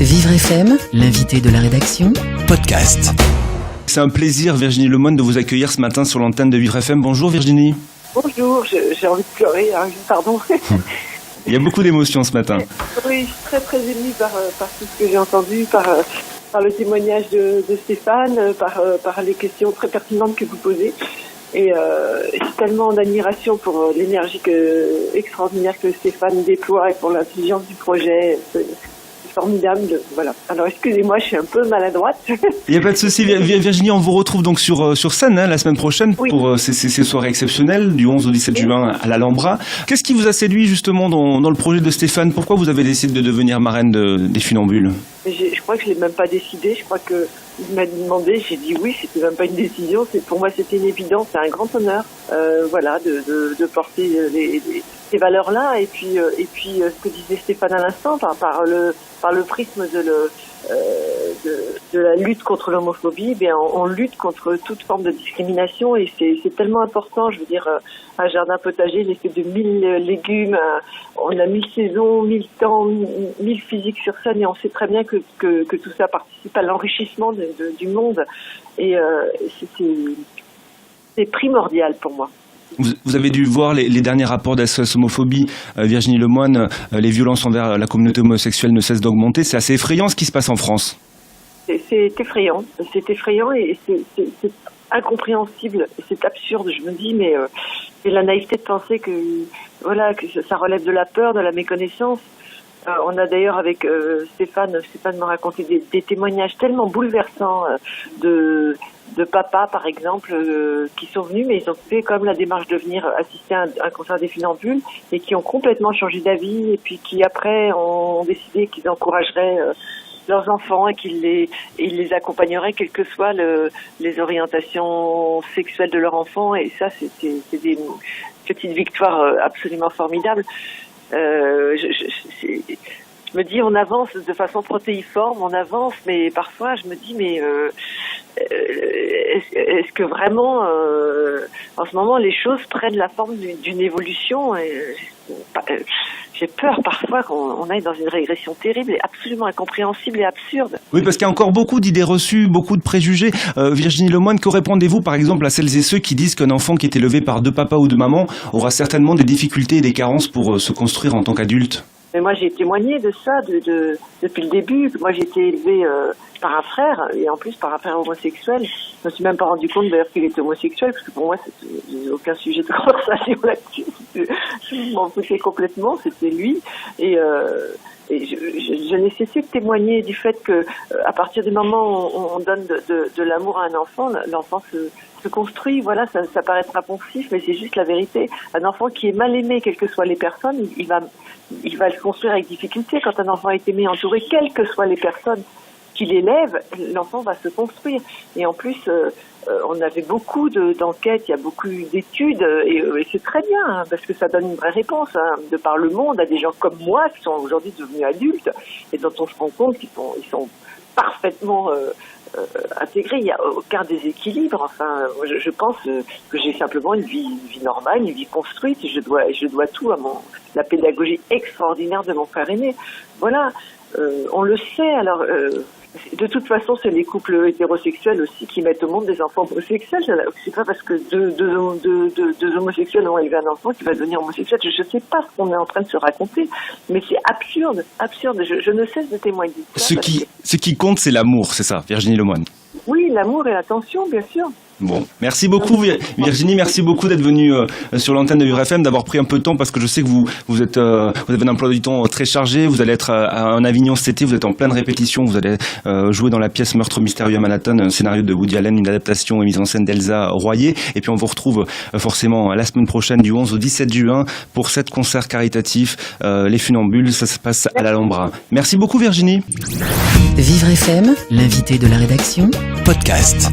Vivre FM, l'invité de la rédaction, podcast. C'est un plaisir, Virginie Lemoine, de vous accueillir ce matin sur l'antenne de Vivre FM. Bonjour Virginie. Bonjour, j'ai envie de pleurer, pardon. Il y a beaucoup d'émotions ce matin. Oui, je suis très émue par tout ce que j'ai entendu, par le témoignage de Stéphane, par les questions très pertinentes que vous posez. Et je suis tellement en admiration pour l'énergie extraordinaire que Stéphane déploie et pour l'intelligence du projet. C'est formidable. Voilà. Alors excusez-moi, je suis un peu maladroite. Il n'y a pas de souci. Virginie, on vous retrouve donc sur scène la semaine prochaine pour ces soirées exceptionnelles du 11 au 17 juin à l'Alhambra. Qu'est-ce qui vous a séduit justement dans le projet de Stéphane? Pourquoi vous avez décidé de devenir marraine des Funambules? Je crois que je l'ai même pas décidé. Je crois que il m'a demandé, j'ai dit oui. C'était même pas une décision. Pour moi, c'était une évidence. C'est un grand honneur, de porter ces valeurs-là. Et puis ce que disait Stéphane à l'instant, par le prisme de la lutte contre l'homophobie, on lutte contre toute forme de discrimination et c'est tellement important. Je veux dire, un jardin potager, il est fait de 1000 légumes, on a 1000 saisons, 1000 temps, 1000 physiques sur scène et on sait très bien que tout ça participe à l'enrichissement du monde et c'est primordial pour moi. Vous avez dû voir les derniers rapports d'SOS Homophobie, Virginie Lemoine. Les violences envers la communauté homosexuelle ne cessent d'augmenter. C'est assez effrayant ce qui se passe en France. C'est effrayant. C'est effrayant et c'est incompréhensible. C'est absurde. Je me dis, mais c'est la naïveté de penser que ça relève de la peur, de la méconnaissance. On a d'ailleurs avec Stéphane m'a raconté des témoignages tellement bouleversants de papas, par exemple, qui sont venus, mais ils ont fait comme la démarche de venir assister à un concert des Funambules et qui ont complètement changé d'avis et puis qui après ont décidé qu'ils encourageraient leurs enfants et qu'ils les accompagneraient quelles que soient les orientations sexuelles de leurs enfants. Et ça, c'est des petites victoires absolument formidables. Je me dis, on avance de façon protéiforme, on avance, mais parfois je me dis, est-ce que vraiment, en ce moment, les choses prennent la forme d'une évolution j'ai peur parfois qu'on aille dans une régression terrible et absolument incompréhensible et absurde. Oui, parce qu'il y a encore beaucoup d'idées reçues, beaucoup de préjugés. Virginie Lemoine, que répondez-vous par exemple à celles et ceux qui disent qu'un enfant qui est élevé par deux papas ou deux mamans aura certainement des difficultés et des carences pour se construire en tant qu'adulte? Mais moi, j'ai témoigné de ça depuis le début. Moi, j'ai été élevée par un frère, et en plus par un frère homosexuel. Je me suis même pas rendu compte d'ailleurs qu'il était homosexuel, parce que pour moi, c'était aucun sujet de conversation là-dessus. Je m'en foutais complètement, c'était lui. Et je n'ai cessé de témoigner du fait que à partir du moment où on donne de l'amour à un enfant, l'enfant se construit. Voilà, ça paraîtra poncif, mais c'est juste la vérité. Un enfant qui est mal aimé, quelles que soient les personnes, il va le construire avec difficulté. Quand un enfant est aimé, entouré, quelles que soient les personnes qui l'élèvent, l'enfant va se construire. Et en plus, on avait beaucoup d'enquêtes, il y a beaucoup d'études, et c'est très bien, parce que ça donne une vraie réponse, de par le monde, à des gens comme moi, qui sont aujourd'hui devenus adultes, et dont on se rend compte qu'ils sont parfaitement intégrés, il n'y a aucun déséquilibre. Enfin, je pense que j'ai simplement une vie normale, une vie construite, et je dois tout à la pédagogie extraordinaire de mon frère aîné. Voilà, on le sait, alors... de toute façon, c'est les couples hétérosexuels aussi qui mettent au monde des enfants homosexuels. C'est pas parce que deux homosexuels ont élevé un enfant qui va devenir homosexuel. Je sais pas ce qu'on est en train de se raconter, mais c'est absurde. Je ne cesse de témoigner. Ce qui compte, c'est l'amour, c'est ça, Virginie Lemoine? Oui, l'amour et l'attention, bien sûr. Bon, merci beaucoup Virginie, merci beaucoup d'être venue sur l'antenne de Vivre FM, d'avoir pris un peu de temps parce que je sais que vous avez un emploi du temps très chargé, vous allez être à Avignon cet été, vous êtes en pleine répétition, vous allez jouer dans la pièce Meurtre mystérieux à Manhattan, un scénario de Woody Allen, une adaptation et mise en scène d'Elsa Royer, et puis on vous retrouve forcément la semaine prochaine du 11 au 17 juin pour 7 concerts caritatifs, les Funambules, ça se passe à l'Alhambra. Merci beaucoup Virginie. Vivre FM, l'invité de la rédaction, podcast.